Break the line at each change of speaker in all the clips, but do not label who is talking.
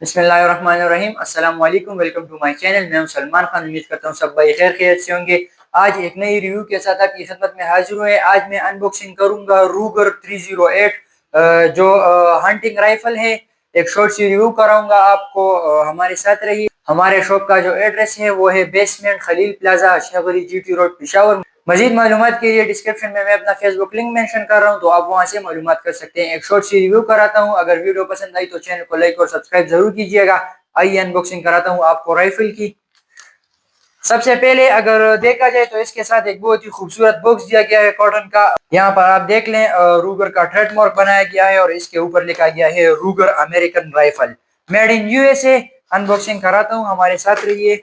बिस्मिल्लाहिर्रहमानिर्रहीम। अस्सलाम वालेकुम, वेलकम टू माय चैनल। मैं हूं सलमान खान। उम्मीद करता हूं सब भाई खैर खैरियत से होंगे। आज एक नई रिव्यू के साथ आपकी खिदमत में हाजिर हुए। आज मैं अनबॉक्सिंग करूंगा रूगर 308 जो हंटिंग राइफल है। एक शॉर्ट सी रिव्यू कराऊंगा आपको। हमारे साथ रहिए। हमारे शॉप का जो एड्रेस है वो है basement Khalil plaza, Shekhari GT road, Peshawar. मजीद मालूमात के लिए डिस्क्रिप्शन में मैं अपना फेसबुक लिंक मेंशन कर रहा हूं, तो आप वहां से मालूमात कर सकते हैं। एक शॉर्ट सी रिव्यू कराता हूं। अगर वीडियो पसंद आई तो चैनल को लाइक और सब्सक्राइब जरूर कीजिएगा। आइए अनबॉक्सिंग कराता हूं आपको राइफल की। सबसे पहले अगर देखा जाए तो इसके साथ एक बहुत ही खूबसूरत बॉक्स दिया गया है कॉटन का। यहाँ पर आप देख लें, रूगर का ट्रेडमार्क बनाया गया है और इसके ऊपर लिखा गया है Ruger American rifle, made in USA। Unboxing कराता हूँ, हमारे साथ रहिए।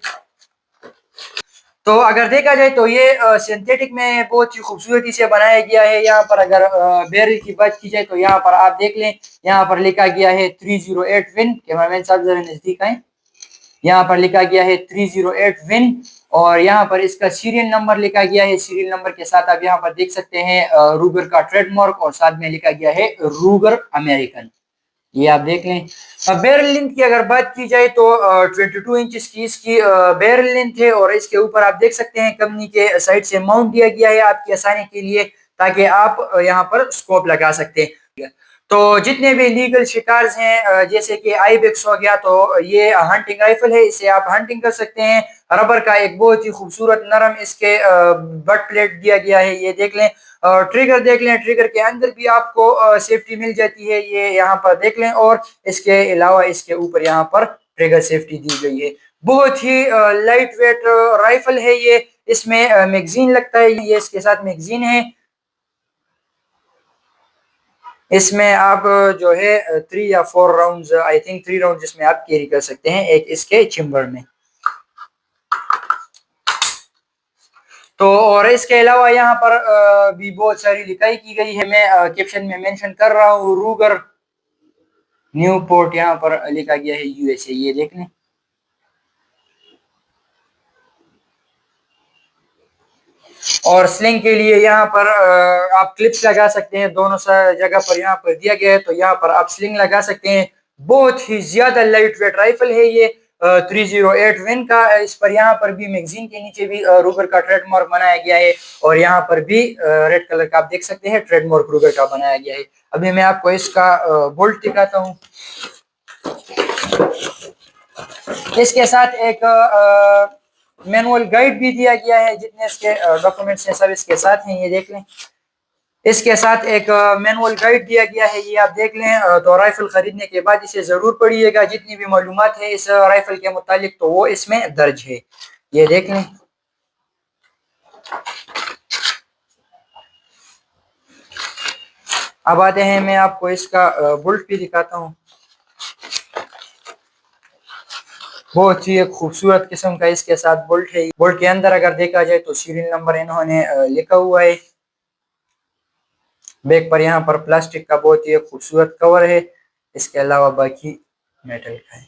तो अगर देखा जाए तो ये सिंथेटिक में बहुत ही खूबसूरती से बनाया गया है। यहाँ पर अगर बैरल की बात की जाए तो यहाँ पर आप देख लें, यहाँ पर लिखा गया है 308 विन। कैमरामैन साहब जरा नजदीक आए। यहाँ पर लिखा गया है 308 विन और यहाँ पर इसका सीरियल नंबर लिखा गया है। सीरियल नंबर के साथ आप यहाँ पर देख सकते हैं रूगर का ट्रेडमार्क और साथ में लिखा गया है रूगर अमेरिकन। ये आप देख लें। अब बैरल लेंथ की अगर बात की जाए तो 22 इंच की इसकी बैरल लेंथ है और इसके ऊपर आप देख सकते हैं कंपनी के साइड से माउंट दिया गया है आपकी आसानी के लिए, ताकि आप यहाँ पर स्कोप लगा सकते हैं। तो जितने भी लीगल शिकार्स हैं, जैसे कि आईबेक्स हो गया, तो ये हंटिंग राइफल है, इसे आप हंटिंग कर सकते हैं। रबर का एक बहुत ही खूबसूरत नरम इसके बट प्लेट दिया गया है, ये देख लें। ट्रिगर देख लें, ट्रिगर के अंदर भी आपको सेफ्टी मिल जाती है, ये यहाँ पर देख लें। और इसके अलावा इसके ऊपर यहाँ पर ट्रिगर सेफ्टी दी गई है। बहुत ही लाइट वेट राइफल है ये। इसमें मैगजीन लगता है, ये इसके साथ मैगजीन है। इसमें आप जो है 3 या 4 राउंड, आई थिंक 3 राउंड इसमें आप कैरी कर सकते हैं एक इसके चेम्बर में। तो और इसके अलावा यहाँ पर भी बहुत सारी लिखाई की गई है। मैं कैप्शन में मेंशन कर रहा हूँ रूगर न्यू पोर्ट, यहाँ पर लिखा गया है USA, ये देख लें। और स्लिंग के लिए यहाँ पर आप क्लिप्स लगा सकते हैं, दोनों जगह पर यहाँ पर दिया गया है, तो यहाँ पर आप स्लिंग लगा सकते हैं। बहुत ही ज्यादा लाइट वेट राइफल है ये 308 विन का। इस पर यहाँ पर भी मैगजीन के नीचे भी रूगर का ट्रेडमार्क बनाया गया है और यहाँ पर भी रेड कलर का आप देख सकते हैं ट्रेडमार्क रूगर का बनाया गया है। अभी मैं आपको इसका बोल्ट दिखाता हूँ। इसके साथ एक मैनुअल गाइड भी दिया गया है, जितने इसके डॉक्यूमेंट्स हैं सब इसके साथ हैं, ये देख लें। इसके साथ एक मैनुअल गाइड दिया गया है, ये आप देख लें। तो राइफल खरीदने के बाद इसे जरूर पढ़िएगा, जितनी भी मालूमात है इस राइफल के मुतालिक तो वो इसमें दर्ज है, ये देख लें। अब आते हैं, मैं आपको इसका बुल्ट भी दिखाता हूँ। बहुत ही एक खूबसूरत किस्म का इसके साथ बुल्ट है। बुल्ट के अंदर अगर देखा जाए तो सीरियल नंबर इन्होंने लिखा हुआ है। बैक पर यहाँ पर प्लास्टिक का बहुत ही खूबसूरत कवर है, इसके अलावा बाकी मेटल का है।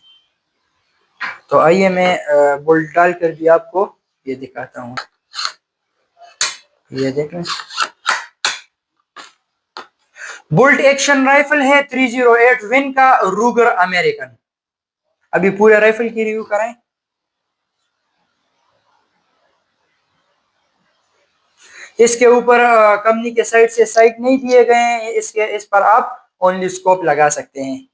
तो आइए मैं बोल्ट डाल कर भी आपको ये दिखाता हूँ, ये देखें। बुल्ट एक्शन राइफल है 308 विन का रूगर अमेरिकन। अभी पूरे राइफल की रिव्यू कराएं। इसके ऊपर कंपनी के साइड से साइट नहीं दिए गए हैं, इस पर आप ओनली स्कोप लगा सकते हैं।